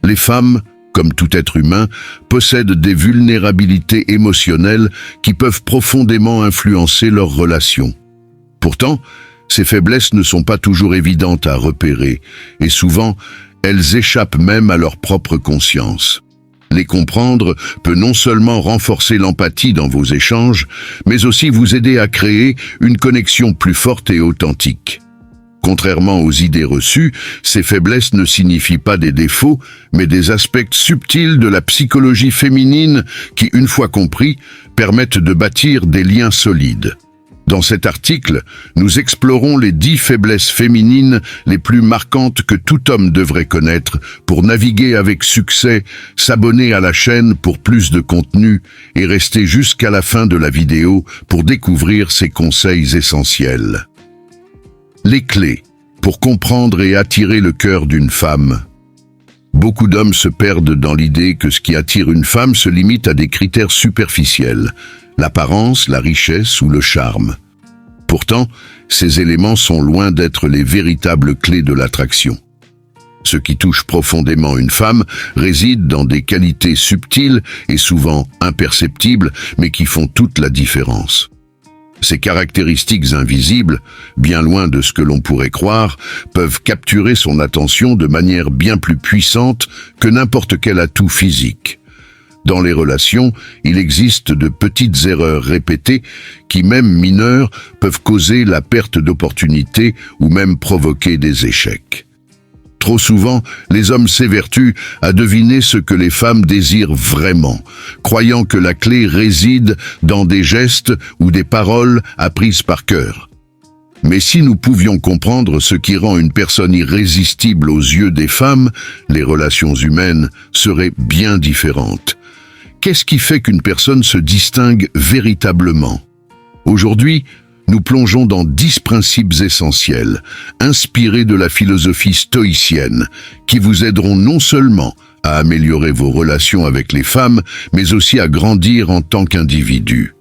Les femmes, comme tout être humain, possèdent des vulnérabilités émotionnelles qui peuvent profondément influencer leurs relations. Pourtant, ces faiblesses ne sont pas toujours évidentes à repérer, et souvent, elles échappent même à leur propre conscience. Les comprendre peut non seulement renforcer l'empathie dans vos échanges, mais aussi vous aider à créer une connexion plus forte et authentique. Contrairement aux idées reçues, ces faiblesses ne signifient pas des défauts, mais des aspects subtils de la psychologie féminine qui, une fois compris, permettent de bâtir des liens solides. Dans cet article, nous explorons les 10 faiblesses féminines les plus marquantes que tout homme devrait connaître pour naviguer avec succès, s'abonner à la chaîne pour plus de contenu et rester jusqu'à la fin de la vidéo pour découvrir ces conseils essentiels. Les clés pour comprendre et attirer le cœur d'une femme. Beaucoup d'hommes se perdent dans l'idée que ce qui attire une femme se limite à des critères superficiels, l'apparence, la richesse ou le charme. Pourtant, ces éléments sont loin d'être les véritables clés de l'attraction. Ce qui touche profondément une femme réside dans des qualités subtiles et souvent imperceptibles, mais qui font toute la différence. Ces caractéristiques invisibles, bien loin de ce que l'on pourrait croire, peuvent capturer son attention de manière bien plus puissante que n'importe quel atout physique. Dans les relations, il existe de petites erreurs répétées qui, même mineures, peuvent causer la perte d'opportunités ou même provoquer des échecs. Trop souvent, les hommes s'évertuent à deviner ce que les femmes désirent vraiment, croyant que la clé réside dans des gestes ou des paroles apprises par cœur. Mais si nous pouvions comprendre ce qui rend une personne irrésistible aux yeux des femmes, les relations humaines seraient bien différentes. Qu'est-ce qui fait qu'une personne se distingue véritablement? Aujourd'hui, nous plongeons dans 10 principes essentiels, inspirés de la philosophie stoïcienne, qui vous aideront non seulement à améliorer vos relations avec les femmes, mais aussi à grandir en tant qu'individu.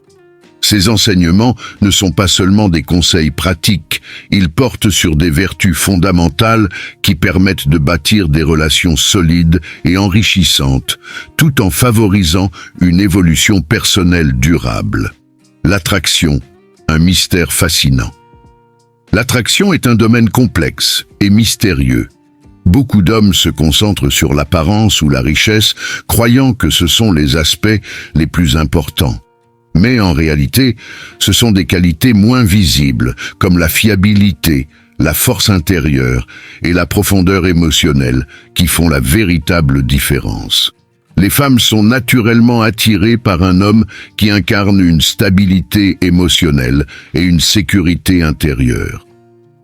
Ces enseignements ne sont pas seulement des conseils pratiques, ils portent sur des vertus fondamentales qui permettent de bâtir des relations solides et enrichissantes, tout en favorisant une évolution personnelle durable. L'attraction, un mystère fascinant. L'attraction est un domaine complexe et mystérieux. Beaucoup d'hommes se concentrent sur l'apparence ou la richesse, croyant que ce sont les aspects les plus importants. Mais en réalité, ce sont des qualités moins visibles, comme la fiabilité, la force intérieure et la profondeur émotionnelle, qui font la véritable différence. Les femmes sont naturellement attirées par un homme qui incarne une stabilité émotionnelle et une sécurité intérieure.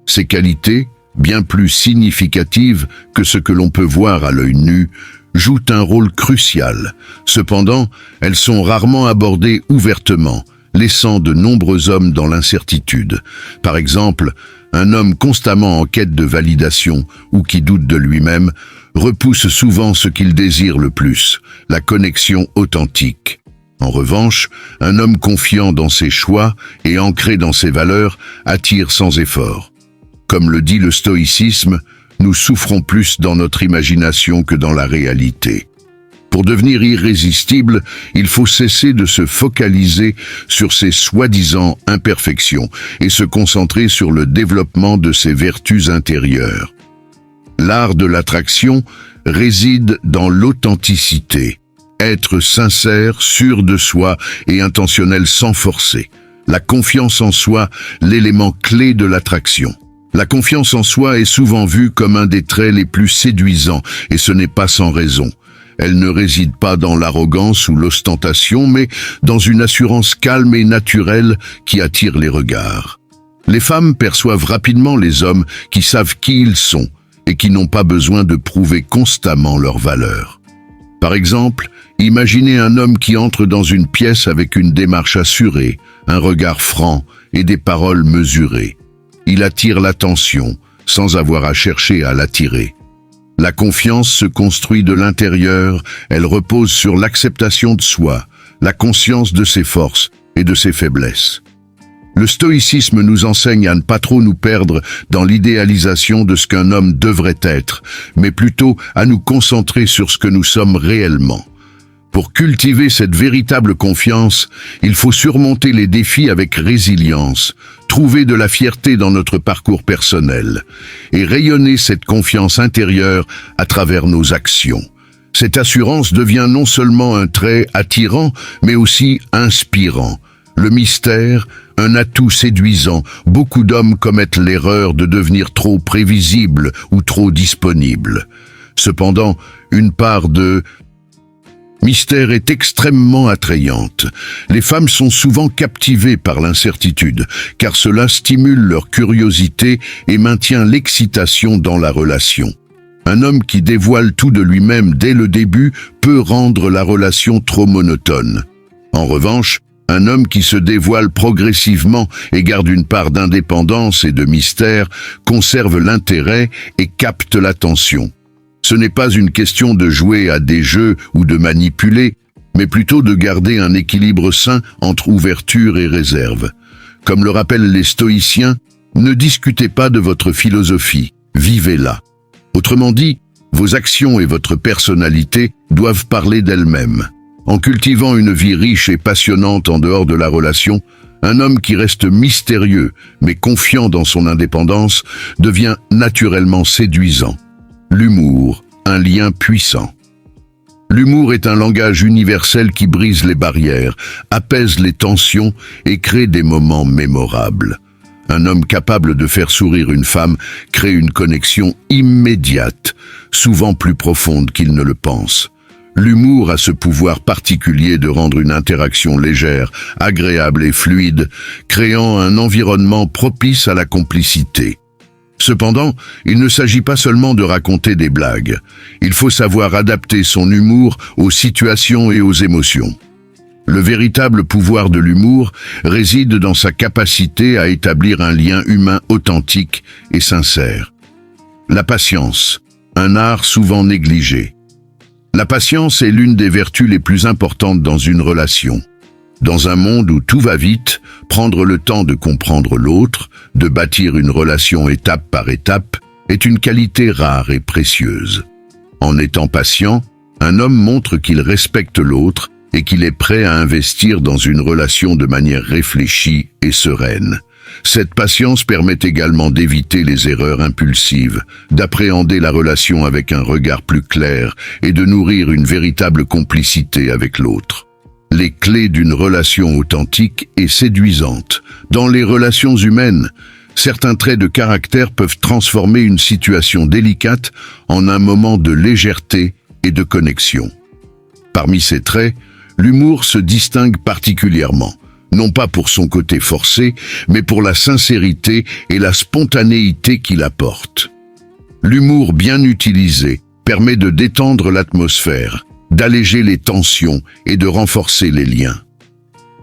Ces qualités, bien plus significatives que ce que l'on peut voir à l'œil nu, jouent un rôle crucial. Cependant, elles sont rarement abordées ouvertement, laissant de nombreux hommes dans l'incertitude. Par exemple, un homme constamment en quête de validation ou qui doute de lui-même repousse souvent ce qu'il désire le plus, la connexion authentique. En revanche, un homme confiant dans ses choix et ancré dans ses valeurs attire sans effort. Comme le dit le stoïcisme, nous souffrons plus dans notre imagination que dans la réalité. Pour devenir irrésistible, il faut cesser de se focaliser sur ses soi-disant imperfections et se concentrer sur le développement de ses vertus intérieures. L'art de l'attraction réside dans l'authenticité. Être sincère, sûr de soi et intentionnel sans forcer. La confiance en soi, l'élément clé de l'attraction. La confiance en soi est souvent vue comme un des traits les plus séduisants, et ce n'est pas sans raison. Elle ne réside pas dans l'arrogance ou l'ostentation, mais dans une assurance calme et naturelle qui attire les regards. Les femmes perçoivent rapidement les hommes qui savent qui ils sont et qui n'ont pas besoin de prouver constamment leur valeur. Par exemple, imaginez un homme qui entre dans une pièce avec une démarche assurée, un regard franc et des paroles mesurées. Il attire l'attention, sans avoir à chercher à l'attirer. La confiance se construit de l'intérieur, elle repose sur l'acceptation de soi, la conscience de ses forces et de ses faiblesses. Le stoïcisme nous enseigne à ne pas trop nous perdre dans l'idéalisation de ce qu'un homme devrait être, mais plutôt à nous concentrer sur ce que nous sommes réellement. Pour cultiver cette véritable confiance, il faut surmonter les défis avec résilience, trouver de la fierté dans notre parcours personnel et rayonner cette confiance intérieure à travers nos actions. Cette assurance devient non seulement un trait attirant, mais aussi inspirant. Le mystère, un atout séduisant. Beaucoup d'hommes commettent l'erreur de devenir trop prévisibles ou trop disponibles. Cependant, une part de mystère est extrêmement attrayante. Les femmes sont souvent captivées par l'incertitude, car cela stimule leur curiosité et maintient l'excitation dans la relation. Un homme qui dévoile tout de lui-même dès le début peut rendre la relation trop monotone. En revanche, un homme qui se dévoile progressivement et garde une part d'indépendance et de mystère conserve l'intérêt et capte l'attention. Ce n'est pas une question de jouer à des jeux ou de manipuler, mais plutôt de garder un équilibre sain entre ouverture et réserve. Comme le rappellent les stoïciens, ne discutez pas de votre philosophie, vivez-la. Autrement dit, vos actions et votre personnalité doivent parler d'elles-mêmes. En cultivant une vie riche et passionnante en dehors de la relation, un homme qui reste mystérieux mais confiant dans son indépendance devient naturellement séduisant. L'humour, un lien puissant. L'humour est un langage universel qui brise les barrières, apaise les tensions et crée des moments mémorables. Un homme capable de faire sourire une femme crée une connexion immédiate, souvent plus profonde qu'il ne le pense. L'humour a ce pouvoir particulier de rendre une interaction légère, agréable et fluide, créant un environnement propice à la complicité. Cependant, il ne s'agit pas seulement de raconter des blagues. Il faut savoir adapter son humour aux situations et aux émotions. Le véritable pouvoir de l'humour réside dans sa capacité à établir un lien humain authentique et sincère. La patience, un art souvent négligé. La patience est l'une des vertus les plus importantes dans une relation. Dans un monde où tout va vite, prendre le temps de comprendre l'autre, de bâtir une relation étape par étape, est une qualité rare et précieuse. En étant patient, un homme montre qu'il respecte l'autre et qu'il est prêt à investir dans une relation de manière réfléchie et sereine. Cette patience permet également d'éviter les erreurs impulsives, d'appréhender la relation avec un regard plus clair et de nourrir une véritable complicité avec l'autre. Les clés d'une relation authentique et séduisante. Dans les relations humaines, certains traits de caractère peuvent transformer une situation délicate en un moment de légèreté et de connexion. Parmi ces traits, l'humour se distingue particulièrement, non pas pour son côté forcé, mais pour la sincérité et la spontanéité qu'il apporte. L'humour bien utilisé permet de détendre l'atmosphère, d'alléger les tensions et de renforcer les liens.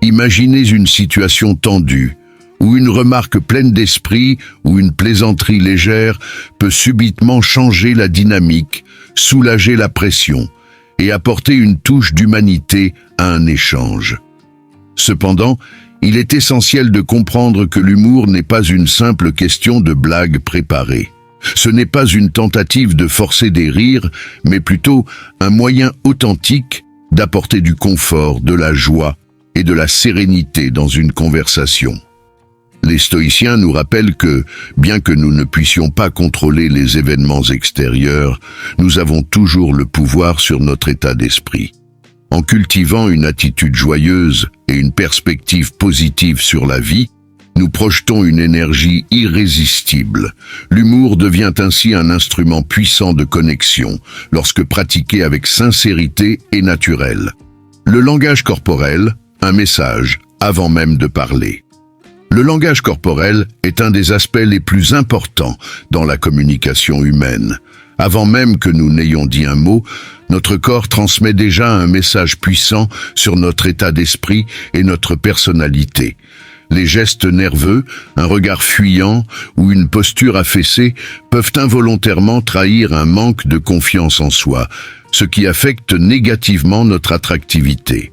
Imaginez une situation tendue, où une remarque pleine d'esprit ou une plaisanterie légère peut subitement changer la dynamique, soulager la pression et apporter une touche d'humanité à un échange. Cependant, il est essentiel de comprendre que l'humour n'est pas une simple question de blague préparée. Ce n'est pas une tentative de forcer des rires, mais plutôt un moyen authentique d'apporter du confort, de la joie et de la sérénité dans une conversation. Les stoïciens nous rappellent que, bien que nous ne puissions pas contrôler les événements extérieurs, nous avons toujours le pouvoir sur notre état d'esprit. En cultivant une attitude joyeuse et une perspective positive sur la vie, nous projetons une énergie irrésistible. L'humour devient ainsi un instrument puissant de connexion, lorsque pratiqué avec sincérité et naturel. Le langage corporel, un message, avant même de parler. Le langage corporel est un des aspects les plus importants dans la communication humaine. Avant même que nous n'ayons dit un mot, notre corps transmet déjà un message puissant sur notre état d'esprit et notre personnalité. Les gestes nerveux, un regard fuyant ou une posture affaissée peuvent involontairement trahir un manque de confiance en soi, ce qui affecte négativement notre attractivité.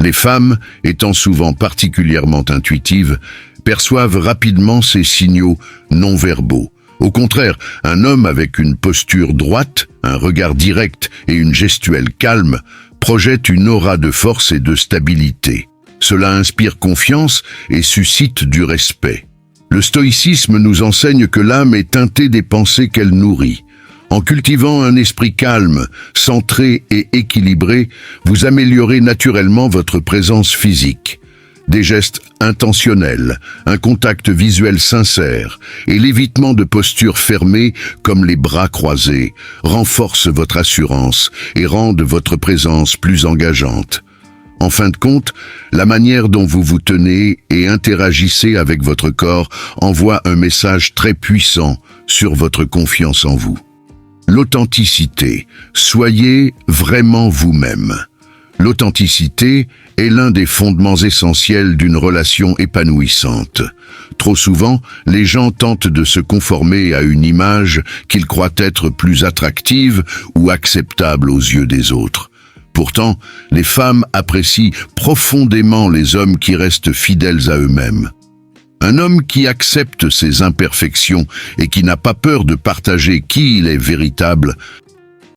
Les femmes, étant souvent particulièrement intuitives, perçoivent rapidement ces signaux non-verbaux. Au contraire, un homme avec une posture droite, un regard direct et une gestuelle calme projette une aura de force et de stabilité. Cela inspire confiance et suscite du respect. Le stoïcisme nous enseigne que l'âme est teintée des pensées qu'elle nourrit. En cultivant un esprit calme, centré et équilibré, vous améliorez naturellement votre présence physique. Des gestes intentionnels, un contact visuel sincère et l'évitement de postures fermées comme les bras croisés renforcent votre assurance et rendent votre présence plus engageante. En fin de compte, la manière dont vous vous tenez et interagissez avec votre corps envoie un message très puissant sur votre confiance en vous. L'authenticité. Soyez vraiment vous-même. L'authenticité est l'un des fondements essentiels d'une relation épanouissante. Trop souvent, les gens tentent de se conformer à une image qu'ils croient être plus attractive ou acceptable aux yeux des autres. Pourtant, les femmes apprécient profondément les hommes qui restent fidèles à eux-mêmes. Un homme qui accepte ses imperfections et qui n'a pas peur de partager qui il est véritable